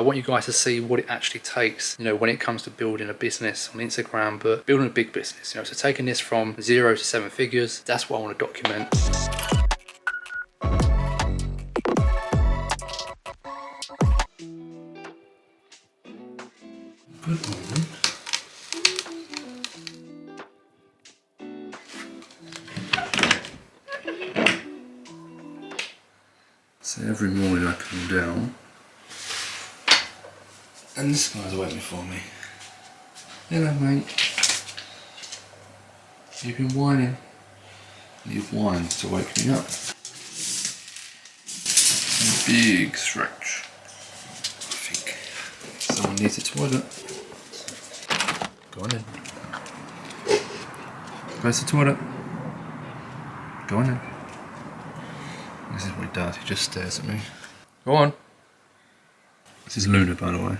I want you guys to see what it actually takes, you know, when it comes to building a business on Instagram, but building a big business, you know, so taking this from 0 to 7 figures, that's what I want to document. Good morning. So every morning I come down and this guy's waiting for me. Hello mate. You've been whining. You've whined to wake me up. Big stretch. I think someone needs a toilet. Go on in. Where's the toilet? Go on in. This is what he does, he just stares at me. Go on. This is Luna, by the way.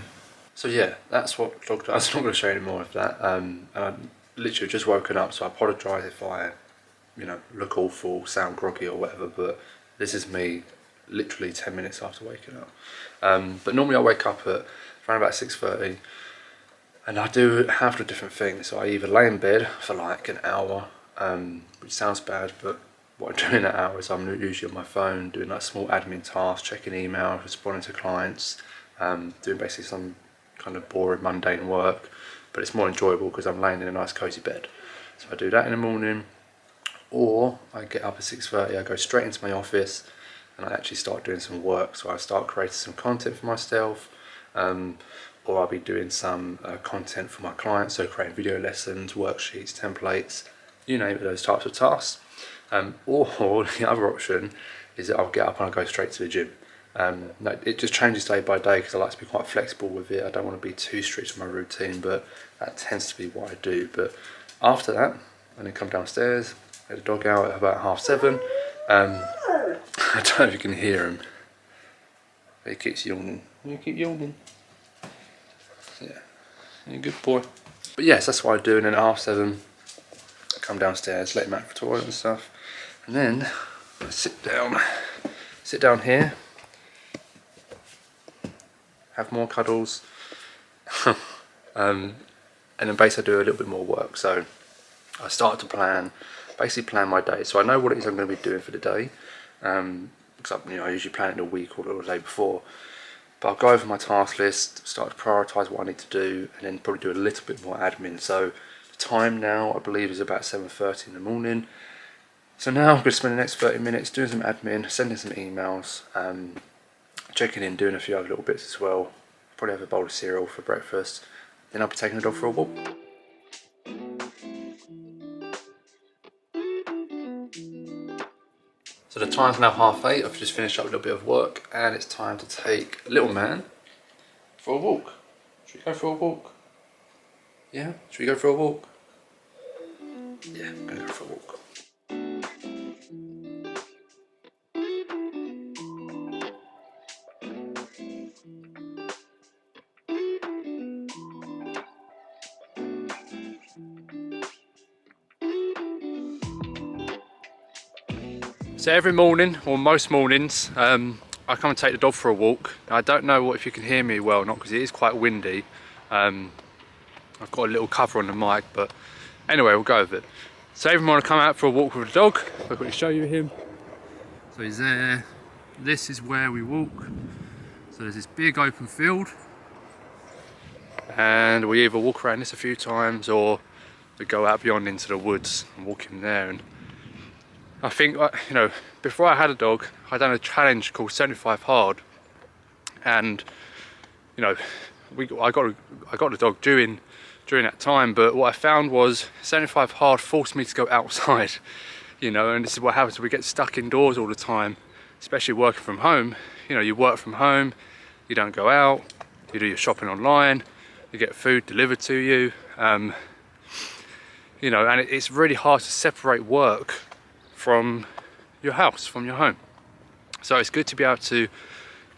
So yeah, that's what dog does. I'm not going to show you any more of that. I'm literally just woken up, so I apologise if I, you know, look awful, sound groggy or whatever, but this is me literally 10 minutes after waking up. But normally I wake up at around about 6:30 and I do half the different things. So I either lay in bed for like an hour, which sounds bad, but what I'm doing in that hour is I'm usually on my phone doing like small admin tasks, checking emails, responding to clients, doing basically some kind of boring, mundane work, but it's more enjoyable because I'm laying in a nice cozy bed. So I do that in the morning, or I get up at 6:30, I go straight into my office and I actually start doing some work. So I start creating some content for myself, or I'll be doing some content for my clients, so creating video lessons, worksheets, templates, you name it, those types of tasks. Or the other option is that I'll get up and I'll go straight to the gym. No, it just changes day by day because I like to be quite flexible with it. I don't want to be too strict with my routine, but that tends to be what I do. But after that, I then come downstairs, let the dog out at about 7:30. I don't know if you can hear him, but he keeps yawning. You keep yawning. Yeah, you're a good boy. But yes, that's what I do. And then at 7:30, I come downstairs, let him out for the toilet and stuff, and then I sit down here, have more cuddles, and then basically I do a little bit more work. So I start to basically plan my day. So I know what it is I'm going to be doing for the day, because I usually plan it in a week or the day before. But I'll go over my task list, start to prioritise what I need to do, and then probably do a little bit more admin. So the time now, I believe, is about 7:30 in the morning. So now I'm going to spend the next 30 minutes doing some admin, sending some emails, checking in, doing a few other little bits as well. Probably have a bowl of cereal for breakfast. Then I'll be taking the dog for a walk. So the time's now 8:30. I've just finished up a little bit of work and it's time to take little man for a walk. Should we go for a walk? Yeah? Should we go for a walk? Yeah, I'm going to go for a walk. So every morning, or most mornings, I come and take the dog for a walk. I don't know if you can hear me well or not because it is quite windy. I've got a little cover on the mic, but anyway, we'll go with it. So every morning I come out for a walk with the dog. I'll quickly show you him. So he's there. This is where we walk. So there's this big open field, and we either walk around this a few times or we go out beyond into the woods and walk in there. And I think, you know, before I had a dog, I done a challenge called 75 hard, and you know, I got the dog during that time. But what I found was 75 hard forced me to go outside, you know, and this is what happens. We get stuck indoors all the time, especially working from home. You know, you work from home, you don't go out, you do your shopping online, you get food delivered to you, you know, and it's really hard to separate work from your house, from your home. So it's good to be able to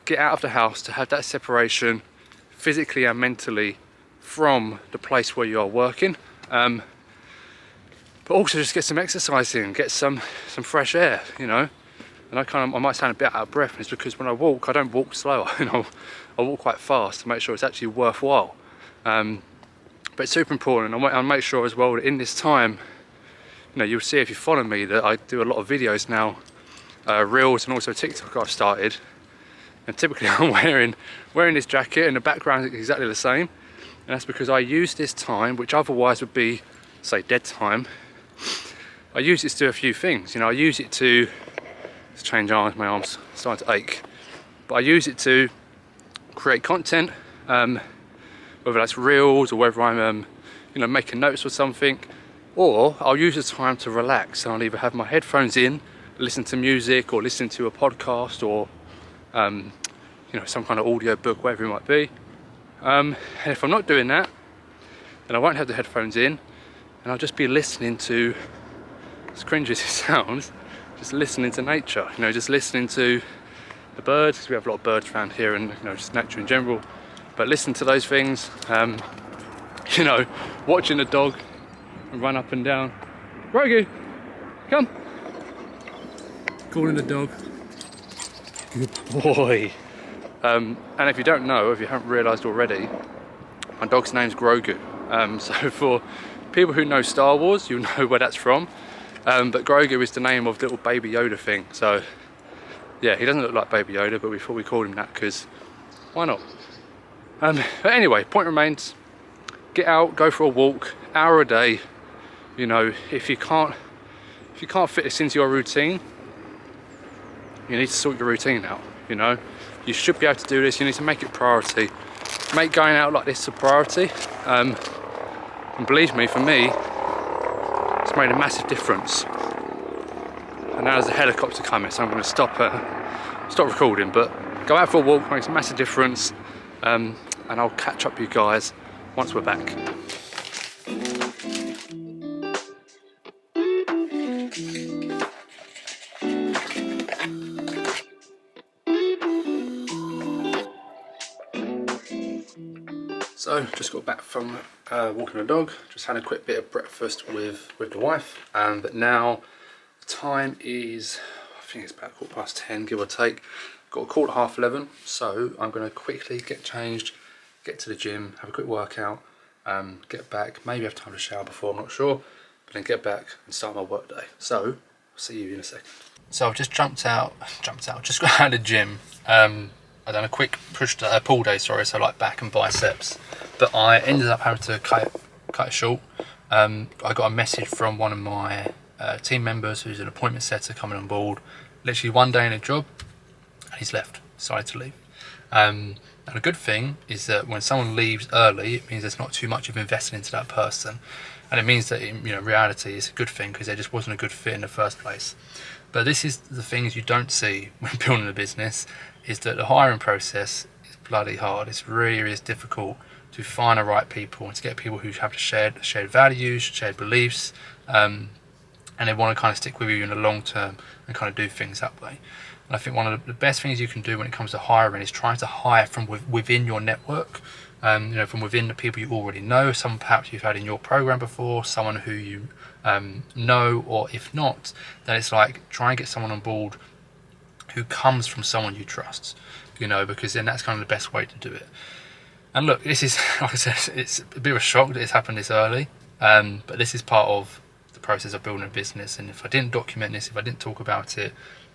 get out of the house, to have that separation physically and mentally from the place where you are working, but also just get some exercise in, get some fresh air, you know. And I might sound a bit out of breath, and it's because when I walk, I don't walk slow. I walk quite fast to make sure it's actually worthwhile. But it's super important. I'll make sure as well that in this time, you'll see if you follow me that I do a lot of videos now, reels and also TikTok I've started. And typically I'm wearing this jacket and the background is exactly the same. And that's because I use this time, which otherwise would be, say, dead time. I use it to do a few things. I use it to, let's change arms, my arm's starting to ache. But I use it to create content, whether that's reels or whether I'm, making notes or something. Or I'll use the time to relax. I'll either have my headphones in, listen to music or listen to a podcast or some kind of audio book, whatever it might be. And if I'm not doing that, then I won't have the headphones in and I'll just be listening to, as cringy as it sounds, just listening to nature, just listening to the birds, because we have a lot of birds around here and just nature in general. But listen to those things, watching the dog run up and down. Rogu, come. Calling the dog. Good boy. And if you don't know, if you haven't realised already, my dog's name's Grogu. So for people who know Star Wars, you'll know where that's from. But Grogu is the name of the little Baby Yoda thing. So yeah, he doesn't look like Baby Yoda, but we thought we called him that because why not? But anyway, point remains, get out, go for a walk, hour a day. If you can't fit this into your routine, you need to sort your routine out. You should be able to do this. You need to make it priority. Make going out like this a priority. And believe me, for me, it's made a massive difference. And now there's a helicopter coming, so I'm going to stop recording. But go out for a walk makes a massive difference. And I'll catch up with you guys once we're back. So just got back from walking the dog, just had a quick bit of breakfast with the wife, but now the time is, I think it's about 10:15, give or take. Got a call at 11:30, so I'm going to quickly get changed, get to the gym, have a quick workout, get back, maybe have time to shower before, I'm not sure, but then get back and start my work day. So I'll see you in a second. So I've just just got out of the gym. I've done a quick pull day, so like back and biceps, but I ended up having to cut it short. I got a message from one of my team members who's an appointment setter coming on board, literally one day in a job, and he's decided to leave. And the good thing is that when someone leaves early, it means there's not too much of investing into that person, and it means that in reality it's a good thing because there just wasn't a good fit in the first place. But this is the things you don't see when building a business, is that the hiring process is bloody hard. It's really difficult to find the right people and to get people who have shared values, shared beliefs, and they want to kind of stick with you in the long term and kind of do things that way. And I think one of the best things you can do when it comes to hiring is trying to hire from within your network, from within the people you already know, someone perhaps you've had in your program before, someone who you know, or if not, then it's like try and get someone on board who comes from someone you trust, because then that's kind of the best way to do it. And look, this is, like I said, it's a bit of a shock that it's happened this early, but this is part of the process of building a business. And if I didn't document this, if I didn't talk about it,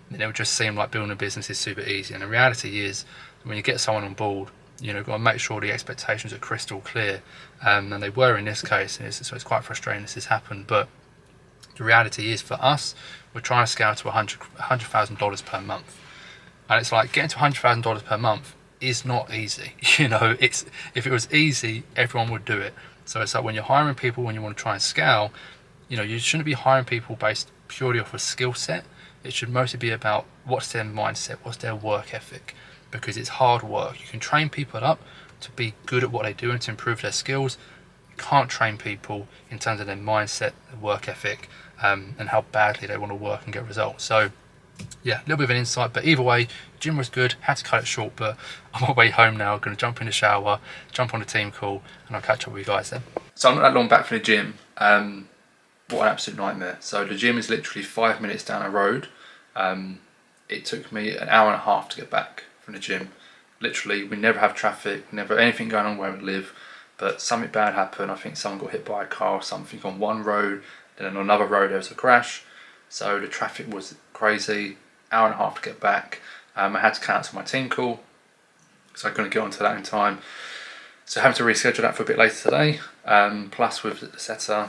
then it would just seem like building a business is super easy. And the reality is, when you get someone on board, you've got to make sure the expectations are crystal clear, and they were in this case, so it's quite frustrating this has happened. But the reality is, for us, we're trying to scale to $100,000 per month, and it's like getting to $100,000 per month is not easy. If it was easy, everyone would do it. So it's like when you're hiring people, when you want to try and scale, you shouldn't be hiring people based purely off a skill set. It should mostly be about what's their mindset, what's their work ethic, because it's hard work. You can train people up to be good at what they do and to improve their skills. You can't train people in terms of their mindset, their work ethic, and how badly they want to work and get results. So yeah, a little bit of an insight, but either way, gym was good, had to cut it short, but I'm on my way home now, going to jump in the shower, jump on a team call, and I'll catch up with you guys then. So I'm not that long back from the gym. What an absolute nightmare. So the gym is literally 5 minutes down a road. it took me an hour and a half to get back from the gym. Literally, we never have traffic, never anything going on where we live, but something bad happened. I think someone got hit by a car or something on one road, then on another road there was a crash. So the traffic was crazy, hour and a half to get back. I had to cancel my team call, so I couldn't get onto that in time. So having to reschedule that for a bit later today. Plus with the setter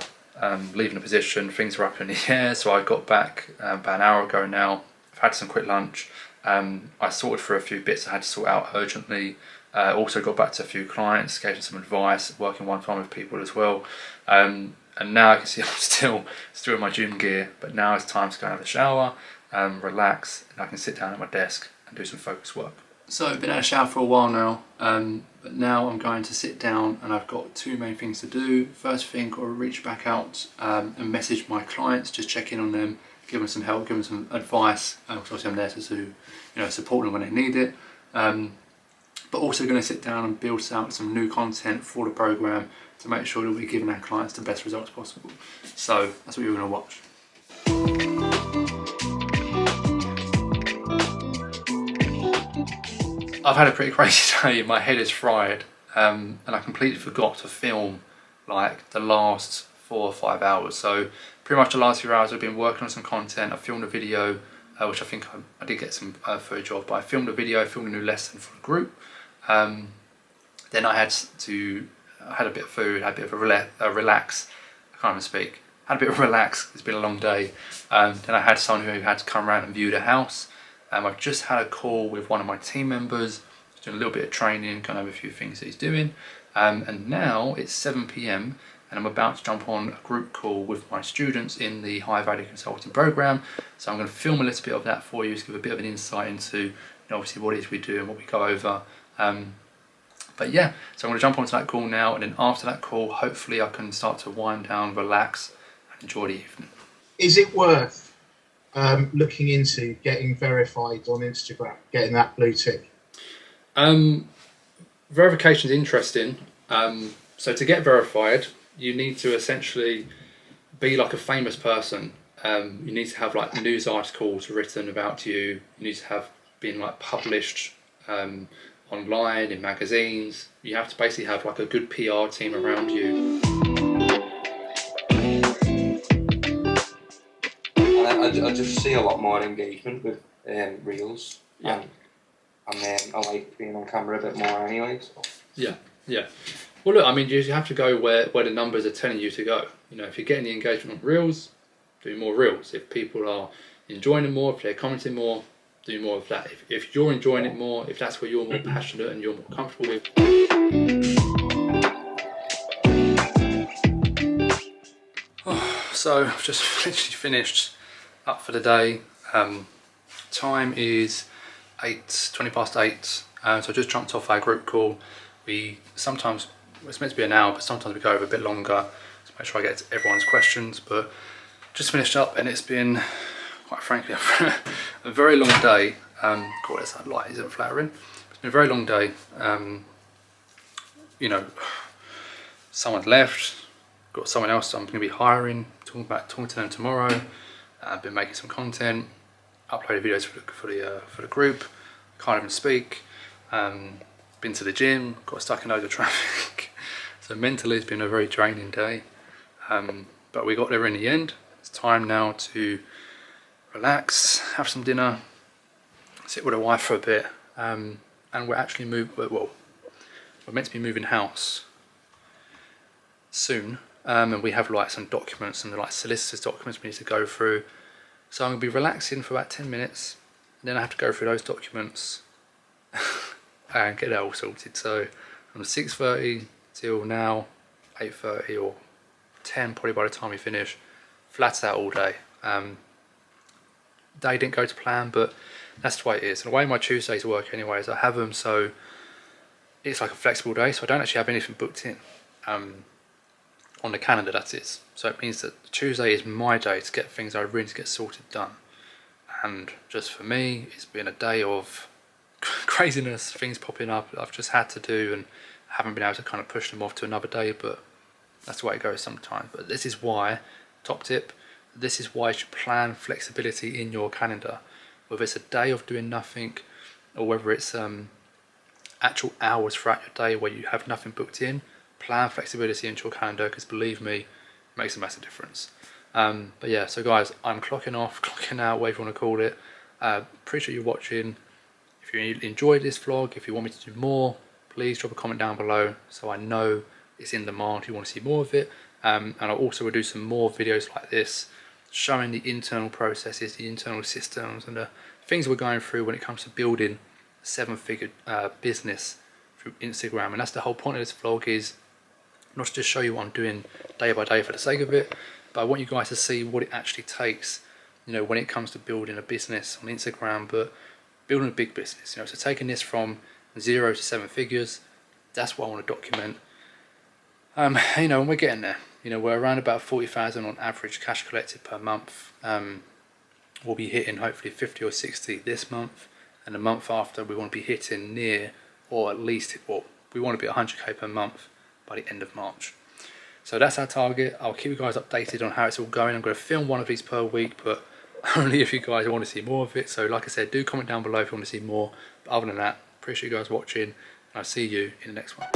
leaving the position, things are up in the air. So I got back about an hour ago now. I've had some quick lunch. I sorted for a few bits I had to sort out urgently. Also got back to a few clients, gave them some advice, working one-to-one with people as well. And now I can see I'm still in my gym gear, but now it's time to go and have a shower, relax, and I can sit down at my desk and do some focus work. So I've been out of the shower for a while now, but now I'm going to sit down and I've got two main things to do. First thing, got to reach back out and message my clients, just check in on them, give them some help, give them some advice. Obviously I'm there to support them when they need it. But also going to sit down and build out some new content for the program to make sure that we're giving our clients the best results possible. So that's what you're going to watch. I've had a pretty crazy day. My head is fried, and I completely forgot to film like the last 4 or 5 hours. So pretty much the last few hours I've been working on some content. I filmed a video, which I think I did get some footage of, but I filmed a video, filmed a new lesson for the group. Then I had a bit of food, had a bit of a relax. I can't even speak. Had a bit of a relax. It's been a long day. Then I had someone who had to come around and view the house. I've just had a call with one of my team members, doing a little bit of training, going over a few things that he's doing. And now it's 7 PM and I'm about to jump on a group call with my students in the High Value Consulting Program. So I'm going to film a little bit of that for you to give a bit of an insight into obviously what it is we do and what we go over. But yeah, so I'm going to jump onto that call now, and then after that call, hopefully I can start to wind down, relax, and enjoy the evening. Is it worth looking into getting verified on Instagram, getting that blue tick? Verification is interesting. So to get verified, you need to essentially be like a famous person. You need to have like news articles written about you. You need to have been like published online in magazines. You have to basically have like a good PR team around you. I just see a lot more engagement with reels. Yeah. And then I like being on camera a bit more anyway. So. Yeah. Well, look, I mean, you have to go where the numbers are telling you to go. If you're getting the engagement on reels, do more reels. If people are enjoying it more, if they're commenting more, do more of that. If you're enjoying it more, if that's where you're more passionate and you're more comfortable with. So I've just literally finished up for the day. Time is 20 past 8. So I just jumped off our group call. Sometimes it's meant to be an hour, but sometimes we go over a bit longer to make sure I get to everyone's questions. But just finished up, and it's been, quite frankly, a very long day. God, that light isn't flattering. It's been a very long day. Someone's left. Got someone else I'm going to be hiring. Talking to them tomorrow. I've been making some content, uploaded videos for the group. Can't even speak. Been to the gym. Got stuck in loads of traffic. So mentally, it's been a very draining day. But we got there in the end. It's time now to relax, have some dinner, sit with the wife for a bit, and we're actually we're meant to be moving house soon, and we have like some documents and like solicitors documents we need to go through. So I'm gonna be relaxing for about 10 minutes, and then I have to go through those documents and get that all sorted. So from 6:30 till now 8:30 or 10 probably by the time we finish, flat out all day. Day didn't go to plan, but that's the way it is. And the way my Tuesdays work anyway is I have them so it's like a flexible day, so I don't actually have anything booked in on the calendar, that is. So it means that Tuesday is my day to get things I really need to get sorted done. And just for me, it's been a day of craziness, things popping up that I've just had to do and haven't been able to kind of push them off to another day, but that's the way it goes sometimes. But this is why, top tip, this is why you should plan flexibility in your calendar. whether it's a day of doing nothing or whether it's actual hours throughout your day where you have nothing booked in. Plan flexibility into your calendar, because believe me, it makes a massive difference. But yeah, so guys, I'm clocking off, clocking out, whatever you want to call it. Appreciate you watching. If you enjoyed this vlog, if you want me to do more, please drop a comment down below so I know it's in demand, you want to see more of it. And I'll also do some more videos like this, showing the internal processes, the internal systems, and the things we're going through when it comes to building a 7-figure business through Instagram. And that's the whole point of this vlog, is not to just show you what I'm doing day by day for the sake of it, but I want you guys to see what it actually takes, you know, when it comes to building a business on Instagram, but building a big business, you know. So taking this from 0 to 7 figures, that's what I want to document. You know, and we're getting there. You know, we're around about 40,000 on average cash collected per month. We'll be hitting hopefully 50 or 60 this month, and the month after we want to be hitting near, or at least, well, we want to be 100k per month by the end of March. So that's our target. I'll keep you guys updated on how it's all going. I'm going to film one of these per week, but only if you guys want to see more of it. So like I said, do comment down below if you want to see more. But other than that, appreciate you guys watching, and I'll see you in the next one.